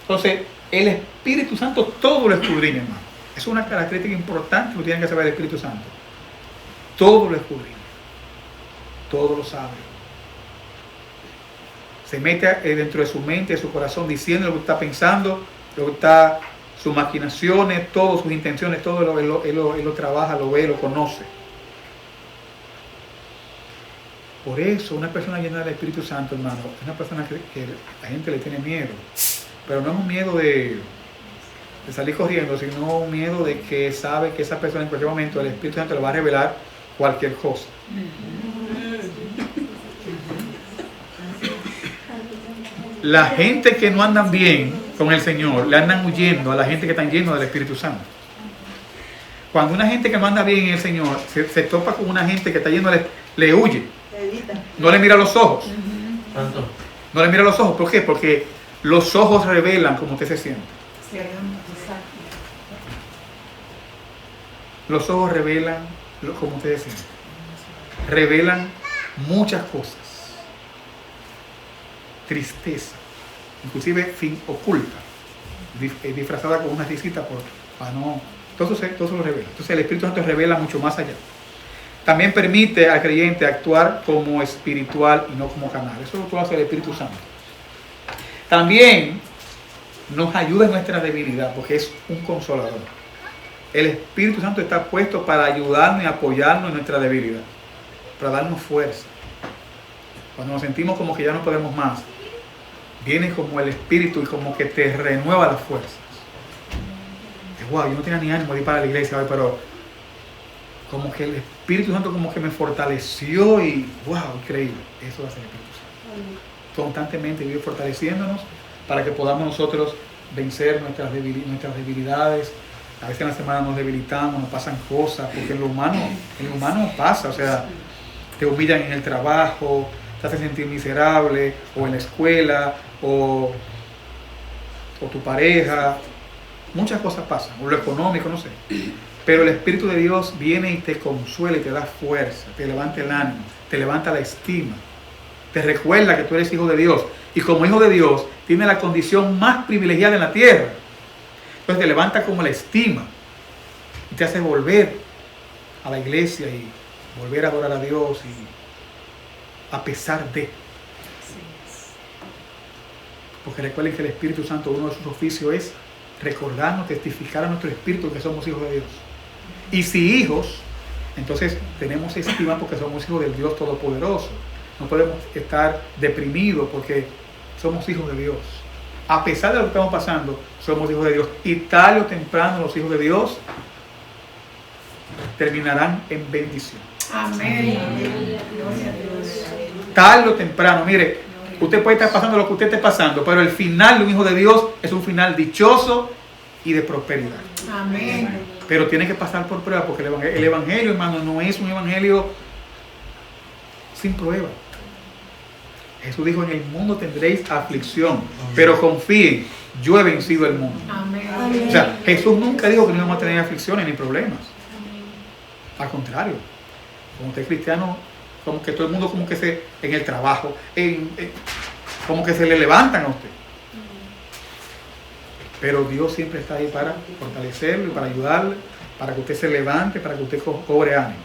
Speaker 1: Entonces, el Espíritu Santo todo lo escudriña, hermano. Es una característica importante que tienen que saber el Espíritu Santo. Todo lo escudriña. Todo lo sabe. Se mete dentro de su mente, de su corazón, diciendo lo que está pensando, lo que está, sus maquinaciones, todas sus intenciones, todo él lo trabaja, lo ve, lo conoce. Por eso, una persona llena del Espíritu Santo, hermano, es una persona que la gente le tiene miedo. Pero no es un miedo de salir corriendo, sino un miedo de que sabe que esa persona en cualquier momento el Espíritu Santo le va a revelar cualquier cosa. La gente que no andan bien con el Señor, le andan huyendo a la gente que están llenos del Espíritu Santo. Cuando una gente que no anda bien en el Señor se topa con una gente que está lleno, le huye. No le mira los ojos. No le mira los ojos. ¿Por qué? Porque los ojos revelan cómo usted se siente. Los ojos revelan cómo usted se siente. Revelan muchas cosas. Tristeza, inclusive oculta, disfrazada con una risita para no. Todo eso lo revela. Entonces el Espíritu Santo revela mucho más allá. También permite al creyente actuar como espiritual y no como carnal. Eso lo hace el Espíritu Santo. También nos ayuda en nuestra debilidad, porque es un consolador. El Espíritu Santo está puesto para ayudarnos y apoyarnos en nuestra debilidad, para darnos fuerza. Cuando nos sentimos como que ya no podemos más, viene como el Espíritu y como que te renueva las fuerzas. Wow, yo no tenía ni ánimo de ir para la iglesia hoy, pero como que el Espíritu Santo como que me fortaleció y wow, increíble. Eso hace el Espíritu Santo. Constantemente vive fortaleciéndonos para que podamos nosotros vencer nuestras debilidades. A veces en la semana nos debilitamos, nos pasan cosas, porque en lo humano pasa, o sea, te humillan en el trabajo, te hacen sentir miserable, o en la escuela, o tu pareja, muchas cosas pasan, o lo económico, no sé. Pero el Espíritu de Dios viene y te consuela y te da fuerza, te levanta el ánimo, te levanta la estima, te recuerda que tú eres hijo de Dios, y como hijo de Dios, tienes la condición más privilegiada en la tierra. Entonces te levanta como la estima, y te hace volver a la iglesia y volver a adorar a Dios y a pesar de. Porque recuerden que el Espíritu Santo, uno de sus oficios es recordarnos, testificar a nuestro espíritu que somos hijos de Dios. Y si hijos, entonces tenemos estima porque somos hijos del Dios Todopoderoso. No podemos estar deprimidos porque somos hijos de Dios. A pesar de lo que estamos pasando, somos hijos de Dios. Y tarde o temprano los hijos de Dios terminarán en bendición.
Speaker 3: Amén. Gloria a Dios.
Speaker 1: Tarde o temprano, mire, usted puede estar pasando lo que usted esté pasando, pero el final de un hijo de Dios es un final dichoso y de prosperidad.
Speaker 3: Amén.
Speaker 1: Pero tiene que pasar por prueba, porque el evangelio, hermano, no es un evangelio sin prueba. Jesús dijo, en el mundo tendréis aflicción, pero confíen, yo he vencido el mundo.
Speaker 3: Amén.
Speaker 1: O sea, Jesús nunca dijo que no íbamos a tener aflicciones ni problemas. Al contrario, como usted es cristiano, como que todo el mundo como que en el trabajo, como que se le levantan a usted. Pero Dios siempre está ahí para fortalecerlo y para ayudarle, para que usted se levante, para que usted cobre ánimo.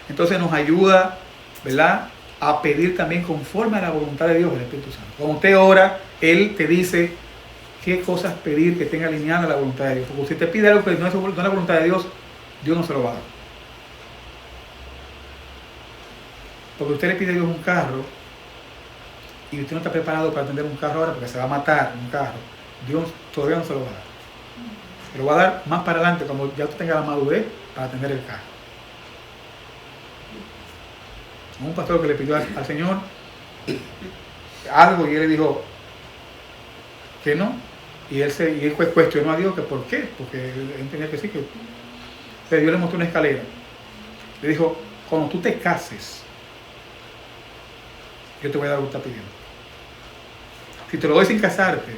Speaker 1: Entonces nos ayuda, ¿verdad?, a pedir también conforme a la voluntad de Dios, el Espíritu Santo. Cuando usted ora, Él te dice qué cosas pedir que tenga alineada a la voluntad de Dios. Porque si usted pide algo que no es la voluntad de Dios, Dios no se lo va a dar. Porque usted le pide a Dios un carro y usted no está preparado para atender un carro ahora porque se va a matar un carro, Dios todavía no se lo va a dar. Se lo va a dar más para adelante cuando ya usted tenga la madurez para atender el carro. un pastor que le pidió al Señor algo y él le dijo que no, y él cuestionó a Dios que por qué, porque él tenía que sí, pero Dios le mostró una escalera, le dijo, cuando tú te cases, yo te voy a dar lo que estás pidiendo. Si te lo doy sin casarte,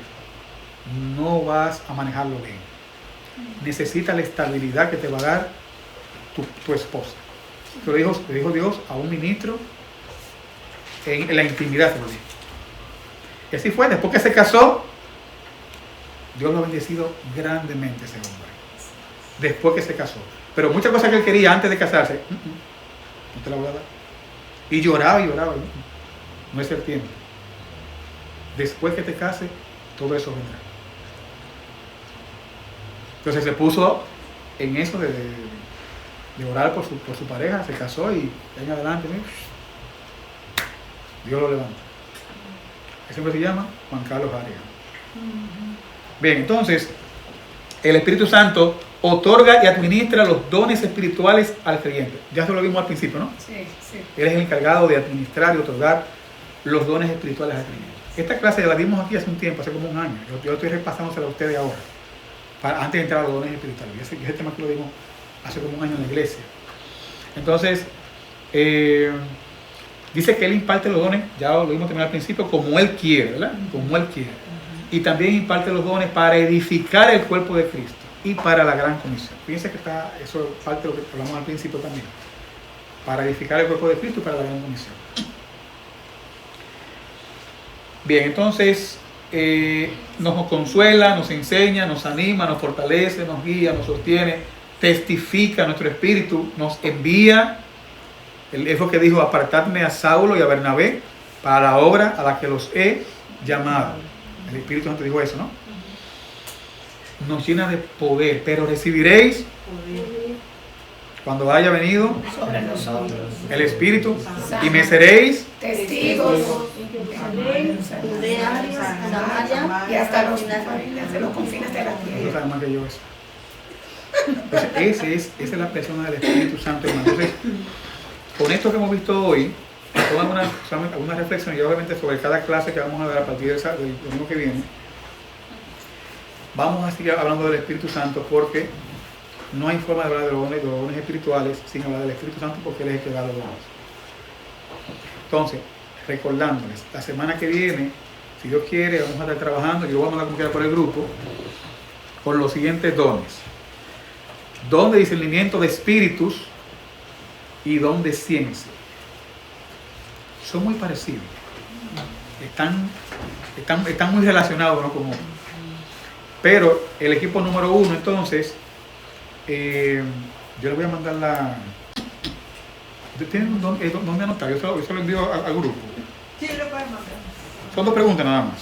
Speaker 1: no vas a manejarlo bien. Necesitas la estabilidad que te va a dar tu esposa. Esto le dijo Dios a un ministro en la intimidad, se lo dijo. Y así fue, después que se casó, Dios lo ha bendecido grandemente a ese hombre. Después que se casó. Pero muchas cosas que él quería antes de casarse, no te la voy a dar. Y lloraba y lloraba. No es el tiempo. Después que te cases, todo eso vendrá. Entonces se puso en eso de orar por su pareja, se casó y en adelante, Dios lo levantó. Ese hombre se llama Juan Carlos Arias. Bien, entonces, el Espíritu Santo otorga y administra los dones espirituales al creyente. Ya se lo vimos al principio, ¿no?
Speaker 3: Sí, sí.
Speaker 1: Él es el encargado de administrar y otorgar los dones espirituales al creyente. Esta clase ya la vimos aquí hace un tiempo, hace como un año. Yo estoy repasándosela a ustedes ahora, antes de entrar a los dones espirituales. Y ese tema que lo vimos hace como un año en la iglesia. Entonces, dice que Él imparte los dones, ya lo vimos también al principio, como Él quiere, ¿verdad? Como Él quiere. Y también imparte los dones para edificar el cuerpo de Cristo y para la gran comisión. Fíjense que eso es parte de lo que hablamos al principio también. Para edificar el cuerpo de Cristo y para la gran comisión. Bien, entonces nos consuela, nos enseña, nos anima, nos fortalece, nos guía, nos sostiene, testifica nuestro espíritu, nos envía. Es lo que dijo, apartadme a Saulo y a Bernabé para la obra a la que los he llamado. El Espíritu Santo dijo eso, ¿no? Nos llena de poder, pero recibiréis cuando haya venido
Speaker 3: Sobre nosotros.
Speaker 1: el Espíritu y me seréis
Speaker 3: Testigos.
Speaker 6: Judea, Samaria
Speaker 3: Y hasta los confines de la
Speaker 1: No
Speaker 3: tierra.
Speaker 1: saben más que yo eso. Entonces, esa es la persona del Espíritu Santo, hermano. Entonces, con esto que hemos visto hoy, toman alguna reflexión y obviamente sobre cada clase que vamos a ver a partir del domingo que viene, vamos a seguir hablando del Espíritu Santo porque no hay forma de hablar de los dones espirituales sin hablar del Espíritu Santo porque Él es el que da los dones. Entonces, recordándoles, la semana que viene, si Dios quiere, vamos a estar trabajando, yo lo voy a mandar como quiera por el grupo, con los siguientes dones. Don de discernimiento de espíritus y don de ciencia. Son muy parecidos. Están muy relacionados uno con otro. Pero el equipo número 1, entonces, yo le voy a mandar la... ¿Tienen dónde anotar? Yo se lo envío al grupo.
Speaker 2: Sí, lo puedes mandar.
Speaker 1: Son 2 preguntas nada más.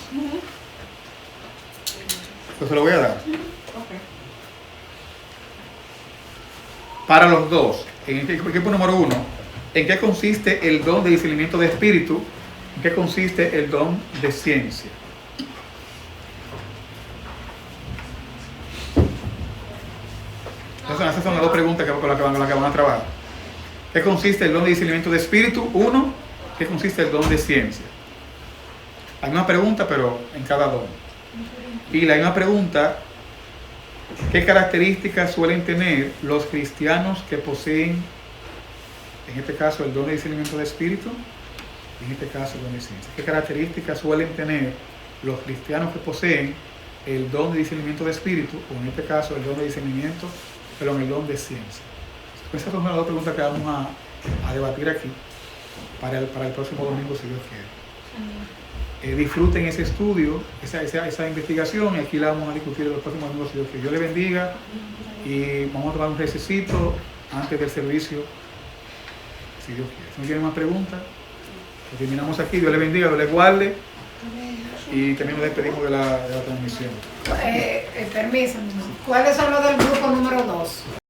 Speaker 1: Pues se lo voy a dar.
Speaker 2: Ok.
Speaker 1: Para los dos, en el equipo número 1, ¿en qué consiste el don de discernimiento de espíritu? ¿En qué consiste el don de ciencia? Entonces, esas son las 2 preguntas con las que van a trabajar. ¿Qué consiste el don de discernimiento de espíritu? 1, ¿qué consiste el don de ciencia? La misma pregunta, pero en cada don. Y la misma pregunta, ¿qué características suelen tener los cristianos que poseen, en este caso, el don de discernimiento de espíritu? Y en este caso, el don de ciencia. ¿Qué características suelen tener los cristianos que poseen el don de discernimiento de espíritu? O en este caso, el don de discernimiento, pero en el don de ciencia. Esas son las 2 preguntas que vamos a debatir aquí para el próximo domingo, si Dios quiere. Disfruten ese estudio, esa investigación, y aquí la vamos a discutir en los próximos domingos, si Dios quiere. Dios le bendiga y vamos a tomar un recesito antes del servicio, si Dios quiere. Si no tienen más preguntas, pues terminamos aquí. Dios le bendiga, Dios le guarde y también nos despedimos de la transmisión.
Speaker 3: Permiso, ¿cuáles son los del grupo número 2?